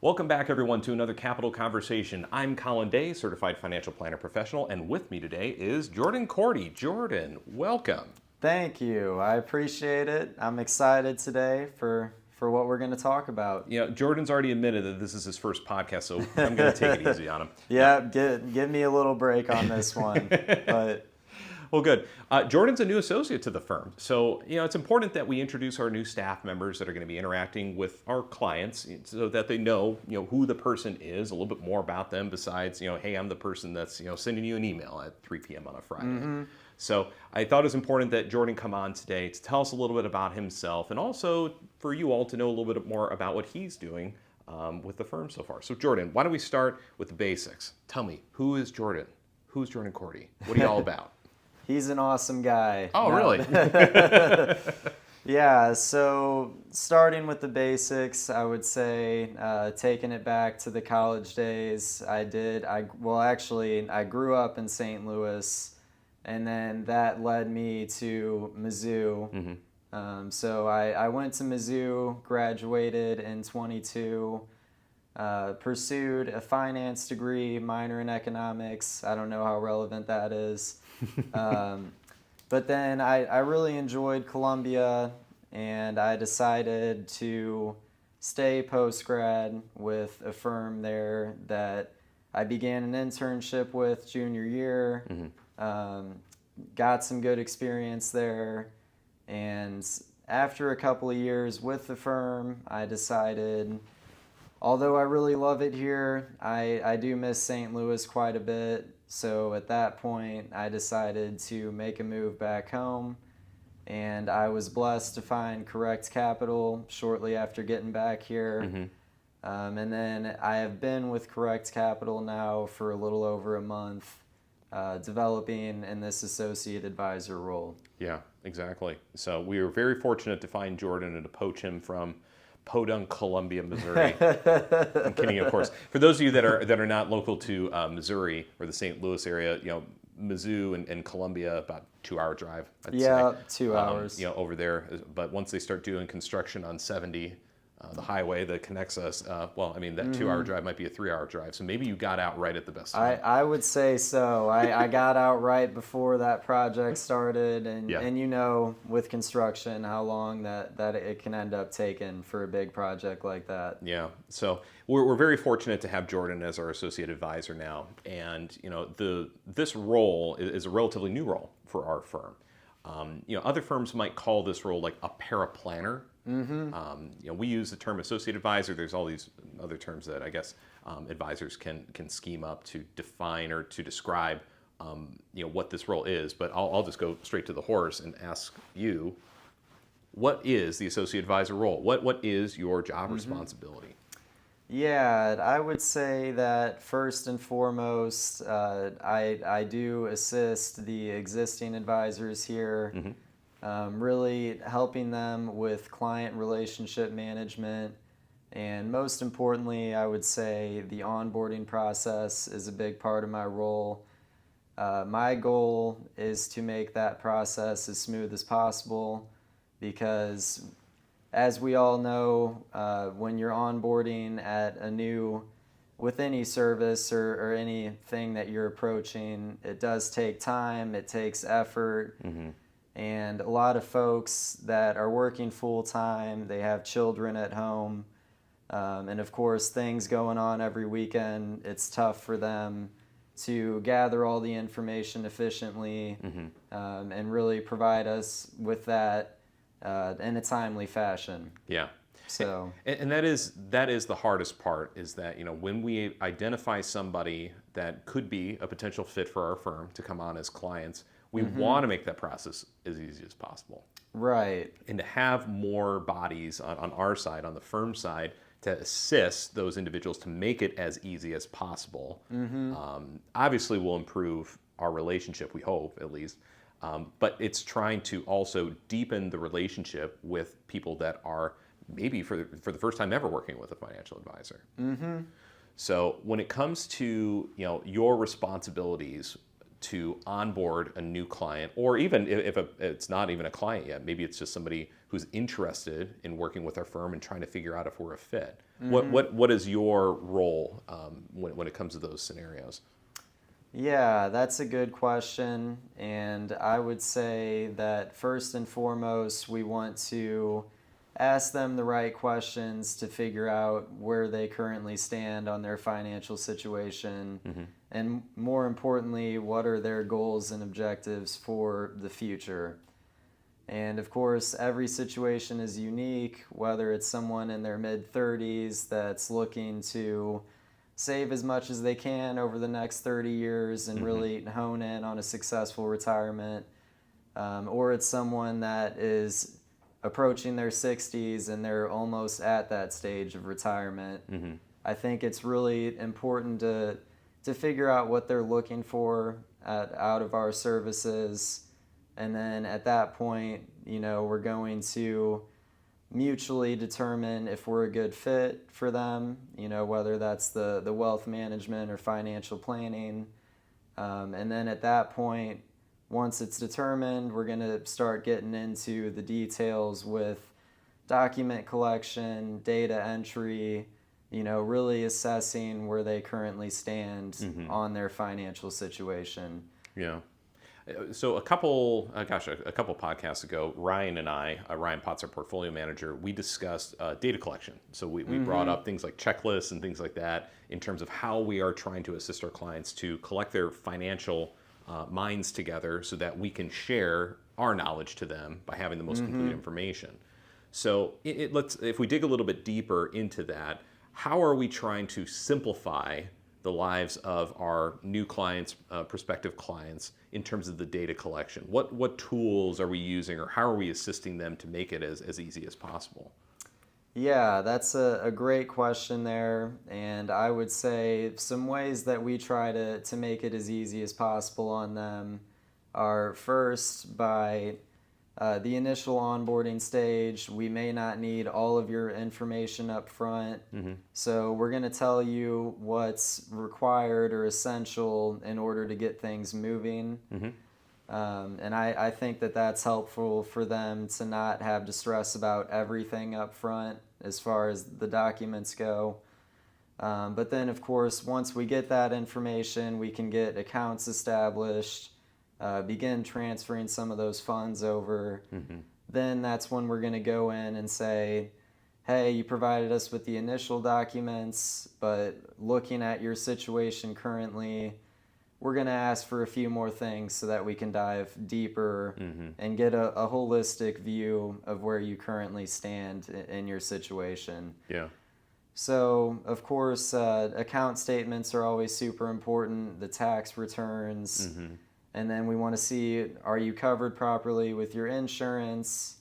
Welcome back, everyone, to another Capital Conversation. I'm Colin Day, Certified Financial Planner Professional, and with me today is Jordan Korte. Jordan, welcome. Thank you. I appreciate it. I'm excited today for what we're going to talk about. You know, Jordan's already admitted that this is his first podcast, so I'm going to take it easy on him. Yeah, give me a little break on this one. But Well, good. Jordan's a new associate to the firm. So, it's important that we introduce our new staff members that are going to be interacting with our clients so that they know, who the person is, a little bit more about them besides, hey, I'm the person that's, sending you an email at 3 p.m. on a Friday. Mm-hmm. So I thought it was important that Jordan come on today to tell us a little bit about himself and also for you all to know a little bit more about what he's doing with the firm so far. So, Jordan, why don't we start with the basics? Tell me, who is Jordan? Who's Jordan Korte? What are you all about? he's an awesome guy. Oh, really? Yeah, so starting with the basics, I would say taking it back to the college days, I grew up in St. Louis, and then that led me to Mizzou. Mm-hmm. So I went to Mizzou, graduated in 22, pursued a finance degree, minor in economics. I don't know how relevant that is. But then I really enjoyed Columbia, and I decided to stay post-grad with a firm there that I began an internship with junior year, got some good experience there, and after a couple of years with the firm, I decided, although I really love it here, I do miss St. Louis quite a bit. So at that point, I decided to make a move back home, and I was blessed to find Correct Capital shortly after getting back here. Mm-hmm. And then I have been with Correct Capital now for a little over a month, developing in this associate advisor role. Yeah, exactly. So we were very fortunate to find Jordan and to poach him from Podunk, Columbia, Missouri. I'm kidding, of course. For those of you that are not local to Missouri or the St. Louis area, Mizzou and Columbia, about 2-hour drive. I'd say. 2 hours. Over there. But once they start doing construction on 70, the highway that connects us, that 2-hour drive might be a 3-hour drive. So maybe you got out right at the best time. I would say so. I got out right before that project started, and with construction, how long that it can end up taking for a big project like that. Yeah. So we're very fortunate to have Jordan as our associate advisor now, and this role is a relatively new role for our firm. Other firms might call this role like a paraplanner. Mm-hmm. We use the term associate advisor. There's all these other terms that I guess advisors can scheme up to define or to describe what this role is. But I'll just go straight to the horse and ask you, what is the associate advisor role? What is your job responsibility? Yeah, I would say that first and foremost, I do assist the existing advisors here. Mm-hmm. Really helping them with client relationship management, and most importantly, I would say the onboarding process is a big part of my role. My goal is to make that process as smooth as possible because, as we all know, when you're onboarding with any service or anything that you're approaching, it does take time, it takes effort. Mm-hmm. And a lot of folks that are working full-time, they have children at home, and of course things going on every weekend, it's tough for them to gather all the information efficiently. Mm-hmm. And really provide us with that in a timely fashion. Yeah. So and that is the hardest part, is that when we identify somebody that could be a potential fit for our firm to come on as clients, we want to make that process as easy as possible. Right. And to have more bodies on our side, on the firm side, to assist those individuals to make it as easy as possible, obviously will improve our relationship, we hope at least. But it's trying to also deepen the relationship with people that are maybe for the first time ever working with a financial advisor. Mm-hmm. So when it comes to your responsibilities, to onboard a new client, or even if it's not even a client yet, maybe it's just somebody who's interested in working with our firm and trying to figure out if we're a fit. What is your role when it comes to those scenarios? Yeah, that's a good question. And I would say that first and foremost, we want to ask them the right questions to figure out where they currently stand on their financial situation. And more importantly, what are their goals and objectives for the future? And of course, every situation is unique, whether it's someone in their mid-30s that's looking to save as much as they can over the next 30 years and really hone in on a successful retirement, or it's someone that is approaching their 60s and they're almost at that stage of retirement. I think it's really important to figure out what they're looking for out of our services. And then at that point, we're going to mutually determine if we're a good fit for them, whether that's the wealth management or financial planning. And then at that point, once it's determined, we're going to start getting into the details with document collection, data entry, really assessing where they currently stand on their financial situation. Yeah. So a couple podcasts ago, Ryan and I, Ryan Potts, our portfolio manager, we discussed data collection. So we brought up things like checklists and things like that in terms of how we are trying to assist our clients to collect their financial minds together so that we can share our knowledge to them by having the most complete information. So if we dig a little bit deeper into that, how are we trying to simplify the lives of our new clients, prospective clients, in terms of the data collection? What tools are we using, or how are we assisting them to make it as easy as possible? Yeah, that's a great question there. And I would say some ways that we try to make it as easy as possible on them are first by the initial onboarding stage. We may not need all of your information up front. So we're going to tell you what's required or essential in order to get things moving. And I think that that's helpful for them to not have to stress about everything up front as far as the documents go. But then, of course, once we get that information, we can get accounts established, begin transferring some of those funds over. Then that's when we're going to go in and say, hey, you provided us with the initial documents, but looking at your situation currently, we're going to ask for a few more things so that we can dive deeper and get a holistic view of where you currently stand in your situation. Yeah. So, of course, account statements are always super important, the tax returns, and then we want to see, are you covered properly with your insurance?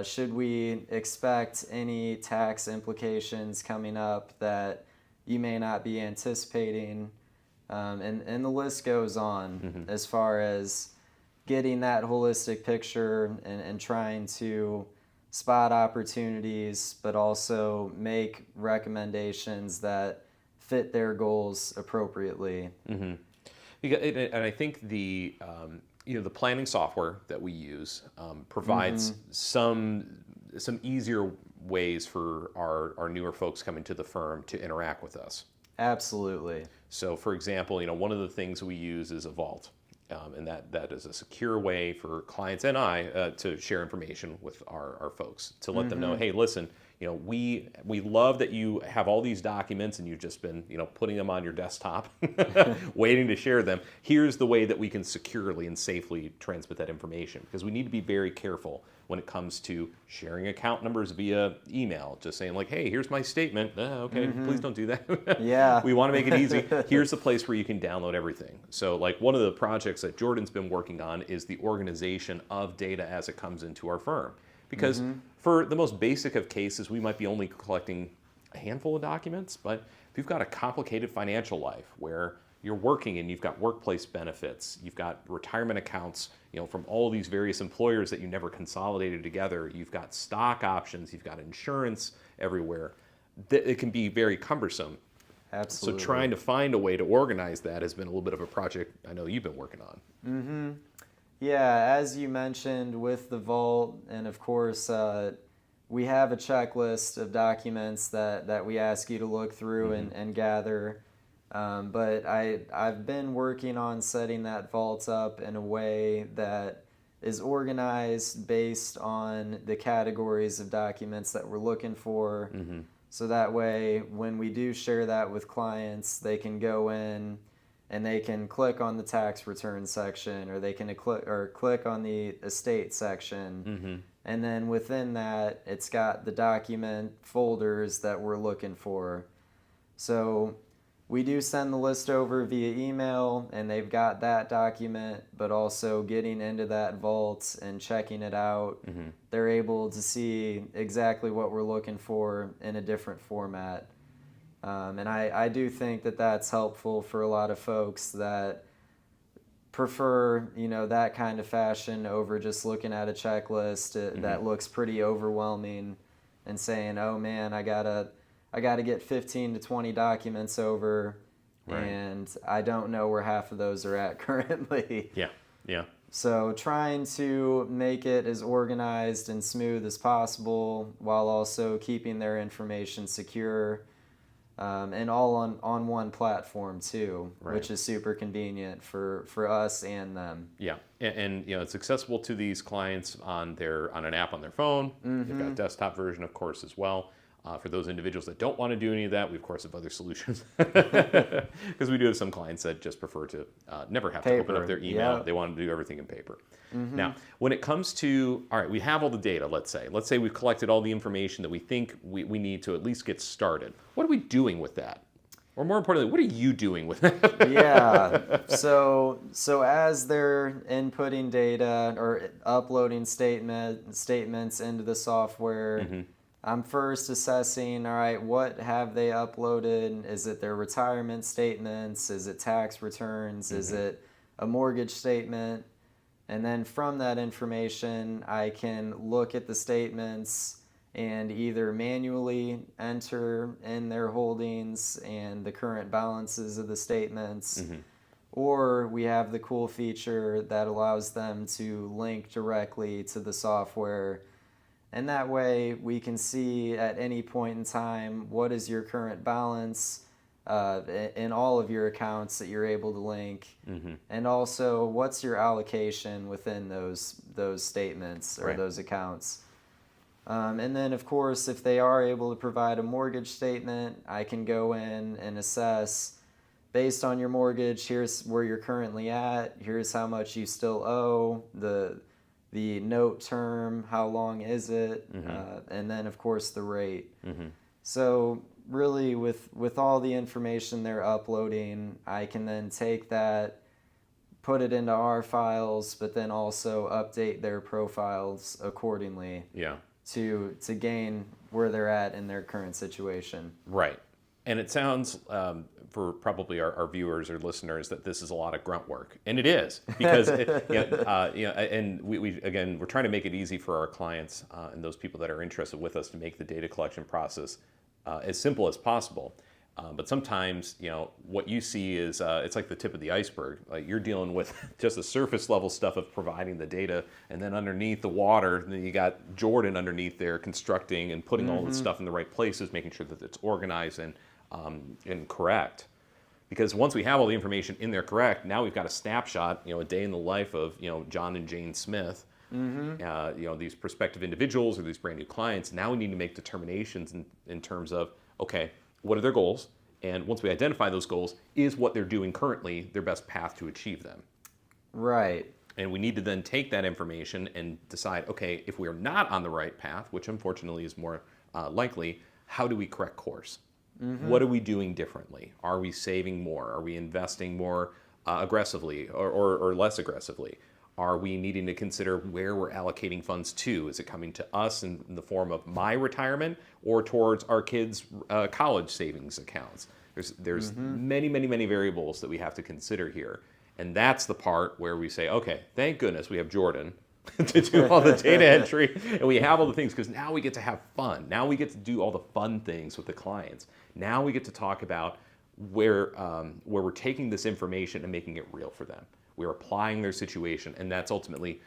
Should we expect any tax implications coming up that you may not be anticipating? And the list goes on as far as getting that holistic picture and trying to spot opportunities, but also make recommendations that fit their goals appropriately. And I think the planning software that we use provides some easier ways for our newer folks coming to the firm to interact with us. Absolutely. So, for example, one of the things we use is a vault, and that is a secure way for clients and I to share information with our folks, to let them know, hey, listen, we love that you have all these documents and you've just been putting them on your desktop, waiting to share them. Here's the way that we can securely and safely transmit that information, because we need to be very careful when it comes to sharing account numbers via email, just saying like, hey, here's my statement. Okay, please don't do that. Yeah. We want to make it easy. Here's the place where you can download everything. So like one of the projects that Jordan's been working on is the organization of data as it comes into our firm. Because for the most basic of cases, we might be only collecting a handful of documents, but if you've got a complicated financial life where you're working and you've got workplace benefits, you've got retirement accounts, from all these various employers that you never consolidated together, you've got stock options, you've got insurance everywhere, it can be very cumbersome. Absolutely. So trying to find a way to organize that has been a little bit of a project I know you've been working on. Mm-hmm. Yeah, as you mentioned with the vault, and of course, we have a checklist of documents that we ask you to look through and gather. But I've been working on setting that vault up in a way that is organized based on the categories of documents that we're looking for. So that way, when we do share that with clients, they can go in and they can click on the tax return section, or they can click on the estate section. And then within that, it's got the document folders that we're looking for. So we do send the list over via email, and they've got that document, but also getting into that vault and checking it out, they're able to see exactly what we're looking for in a different format. And I do think that that's helpful for a lot of folks that prefer, that kind of fashion over just looking at a checklist that looks pretty overwhelming and saying, oh man, I gotta get 15 to 20 documents over, and I don't know where half of those are at currently. Yeah. So trying to make it as organized and smooth as possible while also keeping their information secure, and all on one platform too, which is super convenient for us and them. Yeah, and it's accessible to these clients on an app on their phone. They've got a desktop version, of course, as well. For those individuals that don't want to do any of that, we of course have other solutions, because we do have some clients that just prefer to never have to open up their email. They want to do everything in paper. Now, when it comes to, all right, we have all the data, let's say we've collected all the information that we think we need to at least get started. What are we doing with that? Or more importantly, what are you doing with it? Yeah. So as they're inputting data or uploading statements into the software, I'm first assessing, all right, what have they uploaded? Is it their retirement statements? Is it tax returns? Is it a mortgage statement? And then from that information, I can look at the statements and either manually enter in their holdings and the current balances of the statements, or we have the cool feature that allows them to link directly to the software. And that way we can see at any point in time what is your current balance in all of your accounts that you're able to link, and also what's your allocation within those statements or those accounts. And then, of course, if they are able to provide a mortgage statement, I can go in and assess, based on your mortgage, here's where you're currently at, here's how much you still owe, the note term, how long is it, and then, of course, the rate. So really, with all the information they're uploading, I can then take that, put it into our files, but then also update their profiles accordingly. To gain where they're at in their current situation. Right. And it sounds, for probably our viewers or listeners, that this is a lot of grunt work, and it is, because and we're trying to make it easy for our clients and those people that are interested with us to make the data collection process as simple as possible. But sometimes, what you see is it's like the tip of the iceberg. Like, you're dealing with just the surface level stuff of providing the data, and then underneath the water, then you got Jordan underneath there constructing and putting all the stuff in the right places, making sure that it's organized and correct. Because once we have all the information in there correct, now we've got a snapshot, a day in the life of John and Jane Smith. These prospective individuals or these brand new clients. Now we need to make determinations in terms of, okay, what are their goals? And once we identify those goals, is what they're doing currently their best path to achieve them? Right. And we need to then take that information and decide, okay, if we're not on the right path, which unfortunately is more likely, how do we correct course? What are we doing differently? Are we saving more? Are we investing more aggressively or less aggressively? Are we needing to consider where we're allocating funds to? Is it coming to us in the form of my retirement or towards our kids' college savings accounts? There's many, many, many variables that we have to consider here. And that's the part where we say, okay, thank goodness we have Jordan to do all the data entry, and we have all the things, because now we get to have fun. Now we get to do all the fun things with the clients. Now we get to talk about, where we're taking this information and making it real for them. We're applying their situation, and that's ultimately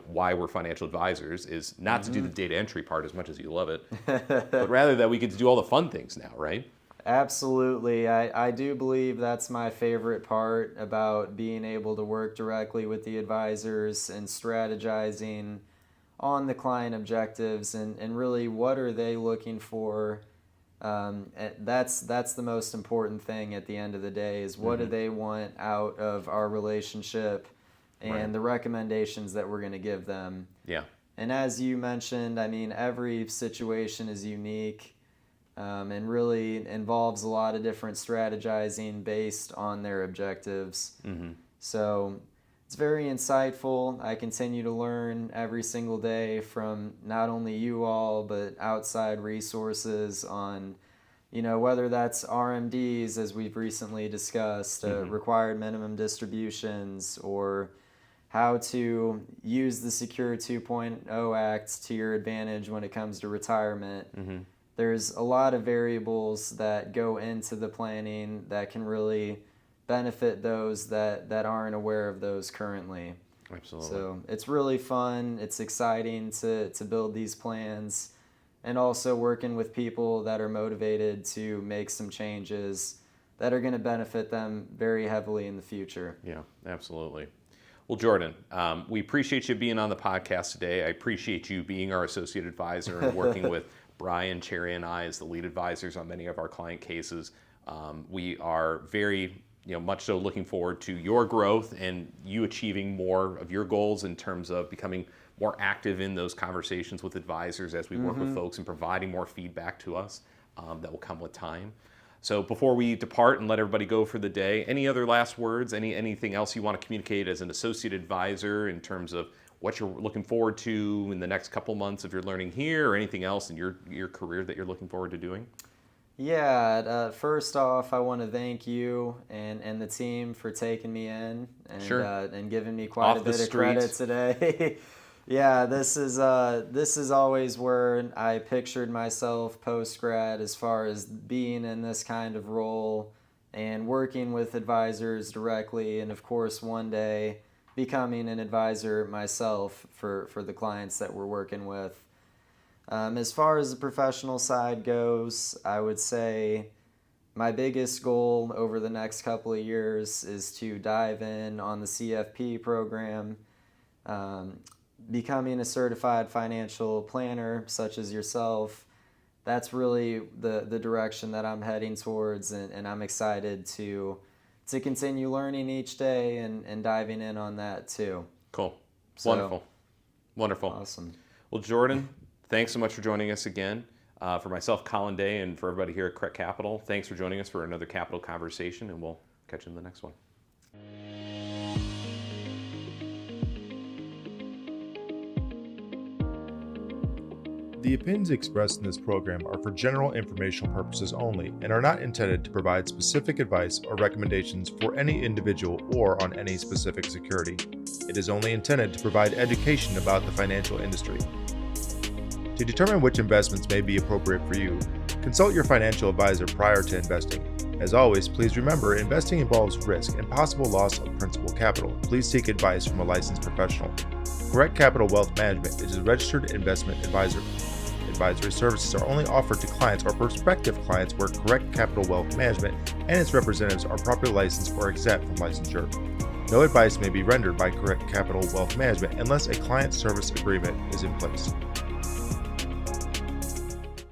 why we're financial advisors, is not to do the data entry part as much as you love it, but rather that we get to do all the fun things now, right? Absolutely. I do believe that's my favorite part about being able to work directly with the advisors and strategizing on the client objectives and really what are they looking for. That's the most important thing at the end of the day, is what do they want out of our relationship and the recommendations that we're going to give them. Yeah. And as you mentioned, I mean, every situation is unique and really involves a lot of different strategizing based on their objectives. So it's very insightful. I continue to learn every single day from not only you all, but outside resources on, whether that's RMDs, as we've recently discussed, required minimum distributions, or how to use the Secure 2.0 Act to your advantage when it comes to retirement. There's a lot of variables that go into the planning that can really benefit those that aren't aware of those currently. Absolutely. So it's really fun. It's exciting to build these plans, and also working with people that are motivated to make some changes that are going to benefit them very heavily in the future. Yeah, absolutely. Well, Jordan, we appreciate you being on the podcast today. I appreciate you being our associate advisor and working with Brian, Cherry, and I as the lead advisors on many of our client cases. We are very much so looking forward to your growth and you achieving more of your goals in terms of becoming more active in those conversations with advisors as we work with folks and providing more feedback to us that will come with time. So before we depart and let everybody go for the day, any other last words, anything else you want to communicate as an associate advisor in terms of what you're looking forward to in the next couple months of your learning here, or anything else in your career that you're looking forward to doing? Yeah, first off, I want to thank you and the team for taking me in and giving me quite a bit of credit today. Yeah, this is always where I pictured myself post-grad, as far as being in this kind of role and working with advisors directly, and of course one day becoming an advisor myself for the clients that we're working with. As far as the professional side goes, I would say my biggest goal over the next couple of years is to dive in on the CFP program, becoming a certified financial planner such as yourself. That's really the direction that I'm heading towards, and I'm excited to continue learning each day and diving in on that too. Cool. Wonderful. Awesome. Well, Jordan, thanks so much for joining us again. For myself, Colin Day, and for everybody here at Correct Capital, thanks for joining us for another capital conversation, and we'll catch you in the next one. The opinions expressed in this program are for general informational purposes only and are not intended to provide specific advice or recommendations for any individual or on any specific security. It is only intended to provide education about the financial industry. To determine which investments may be appropriate for you, consult your financial advisor prior to investing. As always, please remember, investing involves risk and possible loss of principal capital. Please seek advice from a licensed professional. Correct Capital Wealth Management is a registered investment advisor. Advisory services are only offered to clients or prospective clients where Correct Capital Wealth Management and its representatives are properly licensed or exempt from licensure. No advice may be rendered by Correct Capital Wealth Management unless a client service agreement is in place.